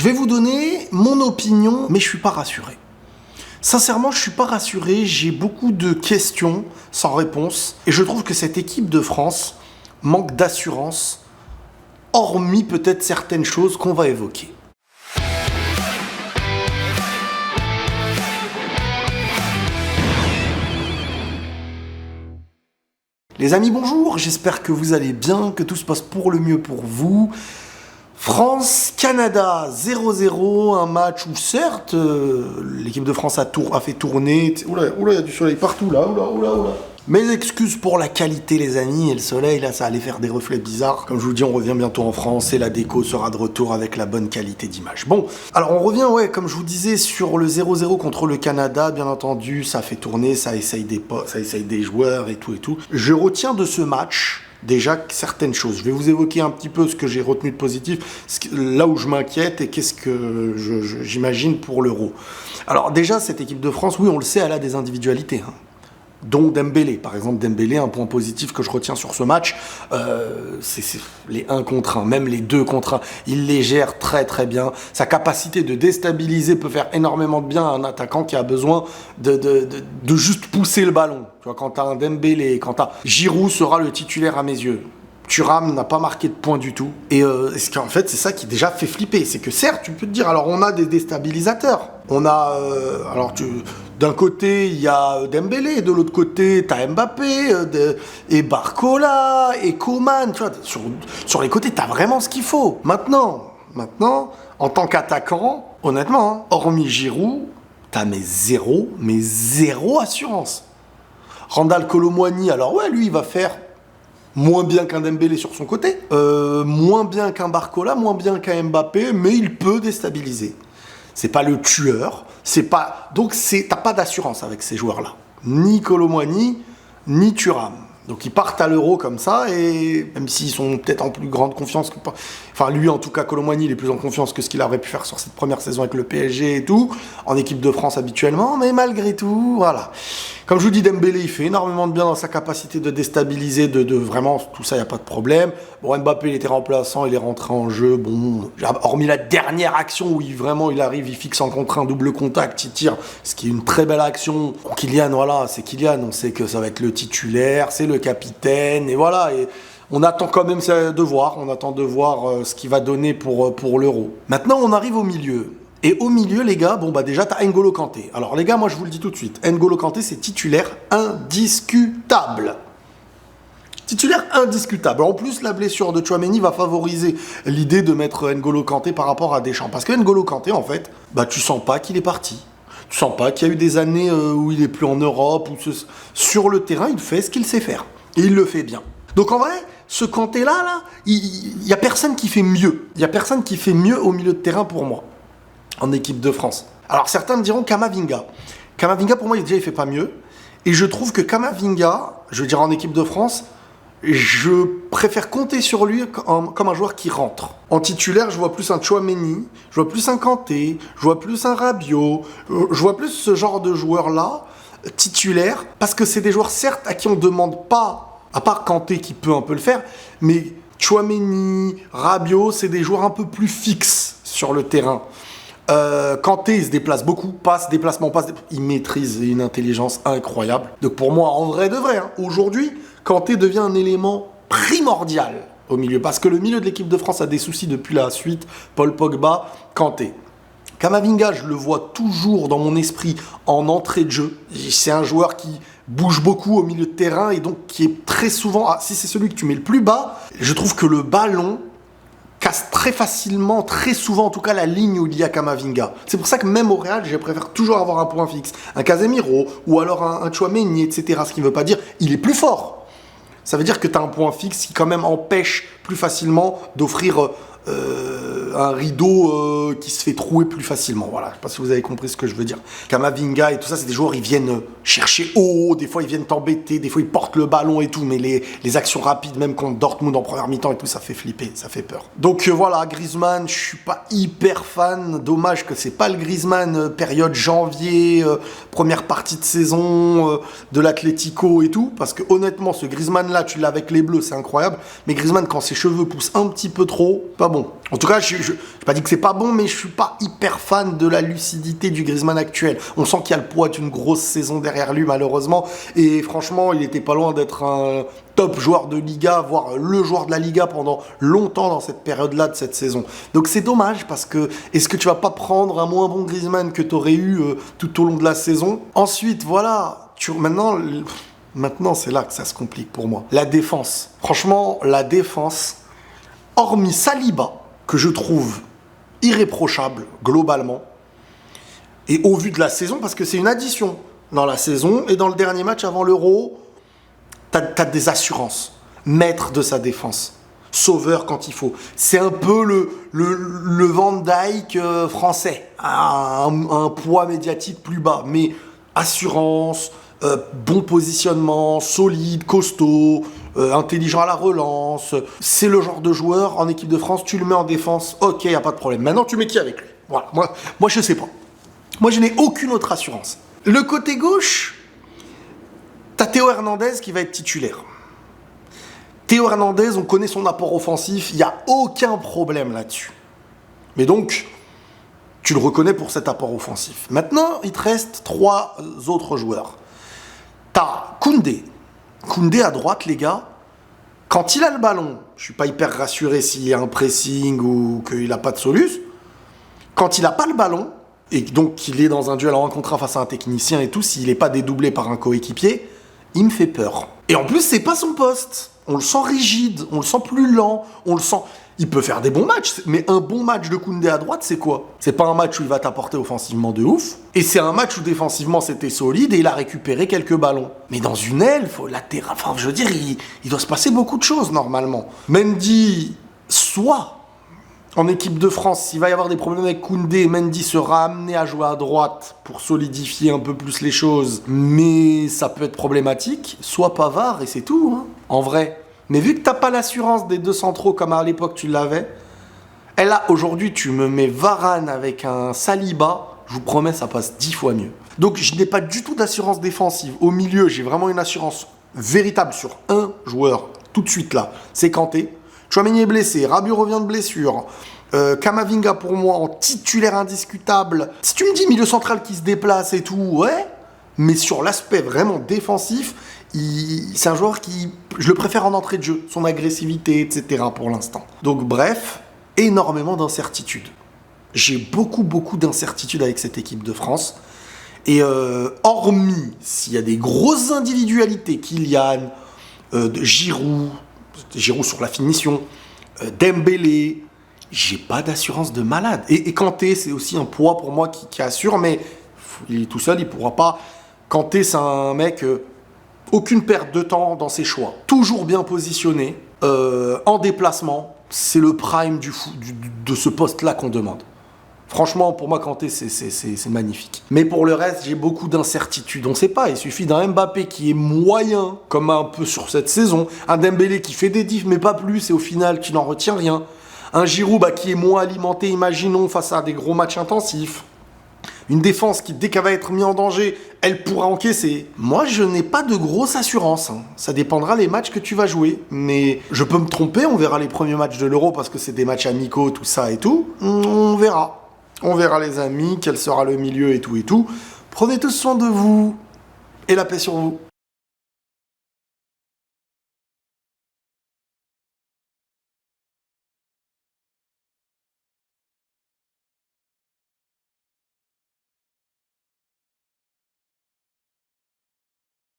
vais vous donner mon opinion, mais je suis pas rassuré. Sincèrement, je suis pas rassuré, j'ai beaucoup de questions sans réponse, et je trouve que cette équipe de France manque d'assurance, hormis peut-être certaines choses qu'on va évoquer. Les amis, bonjour, j'espère que vous allez bien, que tout se passe pour le mieux pour vous. France-Canada 0-0, un match où certes, l'équipe de France a fait tourner. Oula, il y a du soleil partout là, oula. Mes excuses pour la qualité les amis, et le soleil là ça allait faire des reflets bizarres. Comme je vous dis, on revient bientôt en France et la déco sera de retour avec la bonne qualité d'image. Bon, alors on revient, comme je vous disais, sur le 0-0 contre le Canada. Bien entendu, ça fait tourner, ça essaye des joueurs et tout. Je retiens de ce match déjà certaines choses. Je vais vous évoquer un petit peu ce que j'ai retenu de positif, là où je m'inquiète et qu'est-ce que j'imagine pour l'Euro. Alors déjà, cette équipe de France, oui, on le sait, elle a des individualités, dont Dembélé. Par exemple, Dembélé, un point positif que je retiens sur ce match, c'est les 1 contre 1, même les 2 contre 1. Il les gère très très bien. Sa capacité de déstabiliser peut faire énormément de bien à un attaquant qui a besoin de juste pousser le ballon. Tu vois, quand tu as un Dembélé, quand tu as Giroud sera le titulaire à mes yeux. Thuram n'a pas marqué de point du tout. Et en fait, c'est ça qui déjà fait flipper. C'est que certes, tu peux te dire, alors on a des déstabilisateurs. On a, d'un côté, il y a Dembélé, de l'autre côté, tu as Mbappé, et Barcola, et Coman. Tu vois, sur les côtés, tu as vraiment ce qu'il faut. Maintenant, en tant qu'attaquant, honnêtement, hormis Giroud, tu as zéro assurance. Randal Kolo Muani, alors lui, il va faire moins bien qu'un Dembélé sur son côté, moins bien qu'un Barcola, moins bien qu'un Mbappé, mais il peut déstabiliser. C'est pas le tueur, donc t'as pas d'assurance avec ces joueurs-là. Ni Kolo Muani, ni Thuram. Donc ils partent à l'Euro comme ça, et même s'ils sont peut-être en plus grande confiance que... Enfin lui en tout cas, Kolo Muani, il est plus en confiance que ce qu'il aurait pu faire sur cette première saison avec le PSG et tout, en équipe de France habituellement, mais malgré tout, voilà. Comme je vous dis, Dembélé, il fait énormément de bien dans sa capacité de déstabiliser, de vraiment, tout ça, il n'y a pas de problème. Bon, Mbappé, il était remplaçant, il est rentré en jeu, bon, hormis la dernière action où il arrive, il fixe en contre un double contact, il tire, ce qui est une très belle action. Bon, Kylian, voilà, c'est Kylian, on sait que ça va être le titulaire, c'est le capitaine, et voilà, et on attend quand même de voir, ce qu'il va donner pour l'Euro. Maintenant, on arrive au milieu. Et au milieu, les gars, déjà, t'as N'Golo Kanté. Alors, les gars, moi, je vous le dis tout de suite. N'Golo Kanté, c'est titulaire indiscutable. Titulaire indiscutable. En plus, la blessure de Tchouaméni va favoriser l'idée de mettre N'Golo Kanté par rapport à Deschamps. Parce que N'Golo Kanté, en fait, tu sens pas qu'il est parti. Tu sens pas qu'il y a eu des années où il est plus en Europe. Sur le terrain, il fait ce qu'il sait faire. Et il le fait bien. Donc, en vrai, ce Kanté-là, il y a personne qui fait mieux. Il y a personne qui fait mieux au milieu de terrain pour moi, en équipe de France. Alors certains me diront Camavinga. Camavinga, pour moi, il fait pas mieux. Et je trouve que Camavinga, je veux dire en équipe de France, je préfère compter sur lui comme un joueur qui rentre. En titulaire, je vois plus un Tchouaméni, je vois plus un Kanté, je vois plus un Rabiot, je vois plus ce genre de joueurs-là, titulaires, parce que c'est des joueurs, certes, à qui on ne demande pas, à part Kanté qui peut un peu le faire, mais Tchouaméni, Rabiot, c'est des joueurs un peu plus fixes sur le terrain. Kanté, il se déplace beaucoup, déplacement, il maîtrise une intelligence incroyable. Donc pour moi, en vrai de vrai, aujourd'hui, Kanté devient un élément primordial au milieu, parce que le milieu de l'équipe de France a des soucis depuis la suite, Paul Pogba, Kanté. Camavinga, je le vois toujours dans mon esprit en entrée de jeu. C'est un joueur qui bouge beaucoup au milieu de terrain et donc qui est très souvent, si c'est celui que tu mets le plus bas, je trouve que le ballon casse très facilement, très souvent en tout cas, la ligne où il y a Camavinga. C'est pour ça que même au Real, je préfère toujours avoir un point fixe. Un Casemiro ou alors un Tchouaméni, etc. Ce qui ne veut pas dire il est plus fort. Ça veut dire que tu as un point fixe qui quand même empêche plus facilement d'offrir un rideau qui se fait trouer plus facilement. Voilà, je ne sais pas si vous avez compris ce que je veux dire. Camavinga et tout ça, c'est des joueurs, ils viennent chercher haut, des fois ils viennent t'embêter, des fois ils portent le ballon et tout, mais les actions rapides, même contre Dortmund en première mi-temps et tout, ça fait flipper, ça fait peur. Donc voilà, Griezmann, je suis pas hyper fan, dommage que c'est pas le Griezmann période janvier, première partie de saison de l'Atlético et tout, parce que honnêtement, ce Griezmann là, tu l'as avec les Bleus, c'est incroyable, mais Griezmann quand ses cheveux poussent un petit peu trop, pas bon. bon. En tout cas, je pas dit que c'est pas bon, mais je suis pas hyper fan de la lucidité du Griezmann actuel. On sent qu'il y a le poids d'une grosse saison derrière lui, malheureusement. Et franchement, il était pas loin d'être un top joueur de Liga, voire le joueur de la Liga pendant longtemps dans cette période-là de cette saison. Donc c'est dommage parce que est-ce que tu vas pas prendre un moins bon Griezmann que tu aurais eu tout au long de la saison? Ensuite, voilà, maintenant c'est là que ça se complique pour moi. La défense. Franchement, la défense, hormis Saliba, que je trouve irréprochable globalement, et au vu de la saison, parce que c'est une addition dans la saison, et dans le dernier match avant l'Euro, t'as des assurances. Maître de sa défense. Sauveur quand il faut. C'est un peu le Van Dijk français. Un poids médiatique plus bas. Mais assurance, bon positionnement, solide, costaud, intelligent à la relance. C'est le genre de joueur en équipe de France, tu le mets en défense, ok, y a pas de problème. Maintenant, tu mets qui avec lui? Voilà, moi je sais pas. Moi, je n'ai aucune autre assurance. Le côté gauche, t'as Théo Hernandez qui va être titulaire. Théo Hernandez, on connaît son apport offensif, il n'y a aucun problème là-dessus. Mais donc, tu le reconnais pour cet apport offensif. Maintenant, il te reste 3 autres joueurs. T'as Koundé. Koundé à droite, les gars, quand il a le ballon, je suis pas hyper rassuré s'il y a un pressing ou qu'il n'a pas de soluce. Quand il n'a pas le ballon, et donc qu'il est dans un duel en 1 contre 1 face à un technicien et tout, s'il n'est pas dédoublé par un coéquipier, il me fait peur. Et en plus, c'est pas son poste. On le sent rigide, on le sent plus lent, on le sent... Il peut faire des bons matchs, mais un bon match de Koundé à droite, c'est quoi? C'est pas un match où il va t'apporter offensivement de ouf, et c'est un match où défensivement c'était solide et il a récupéré quelques ballons. Mais dans une aile, faut latéral... Enfin, je veux dire, il doit se passer beaucoup de choses normalement. Mendy, soit en équipe de France, s'il va y avoir des problèmes avec Koundé, Mendy sera amené à jouer à droite pour solidifier un peu plus les choses, mais ça peut être problématique. Soit Pavard, et c'est tout, hein, en vrai. Mais vu que t'as pas l'assurance des 2 centraux comme à l'époque tu l'avais, et là, aujourd'hui, tu me mets Varane avec un Saliba, je vous promets, ça passe 10 fois mieux. Donc, je n'ai pas du tout d'assurance défensive. Au milieu, j'ai vraiment une assurance véritable sur un joueur, tout de suite là, c'est Kanté. Tchouaméni est blessé, Rabiot revient de blessure, Kamavinga pour moi en titulaire indiscutable. Si tu me dis milieu central qui se déplace et tout, ouais, mais sur l'aspect vraiment défensif, c'est un joueur qui, je le préfère en entrée de jeu, son agressivité, etc. pour l'instant. Donc bref, énormément d'incertitudes. J'ai beaucoup d'incertitudes avec cette équipe de France. Et hormis s'il y a des grosses individualités, Kylian, Giroud sur la finition, Dembélé, j'ai pas d'assurance de malade. Et Kanté, c'est aussi un poids pour moi qui assure, mais il est tout seul, il pourra pas. Kanté, c'est un mec, aucune perte de temps dans ses choix. Toujours bien positionné, en déplacement. C'est le prime de ce poste-là qu'on demande. Franchement, pour moi, Kanté, c'est magnifique. Mais pour le reste, j'ai beaucoup d'incertitudes. On ne sait pas, il suffit d'un Mbappé qui est moyen, comme un peu sur cette saison, un Dembélé qui fait des diffs, mais pas plus, et au final, qui n'en retient rien. Un Giroud qui est moins alimenté, imaginons, face à des gros matchs intensifs. Une défense qui, dès qu'elle va être mise en danger, elle pourra encaisser. Moi, je n'ai pas de grosse assurance. Hein. Ça dépendra des matchs que tu vas jouer. Mais je peux me tromper, on verra les premiers matchs de l'Euro, parce que c'est des matchs amicaux, tout ça et tout. On verra. On verra les amis, quel sera le milieu et tout et tout. Prenez tous soin de vous et la paix sur vous.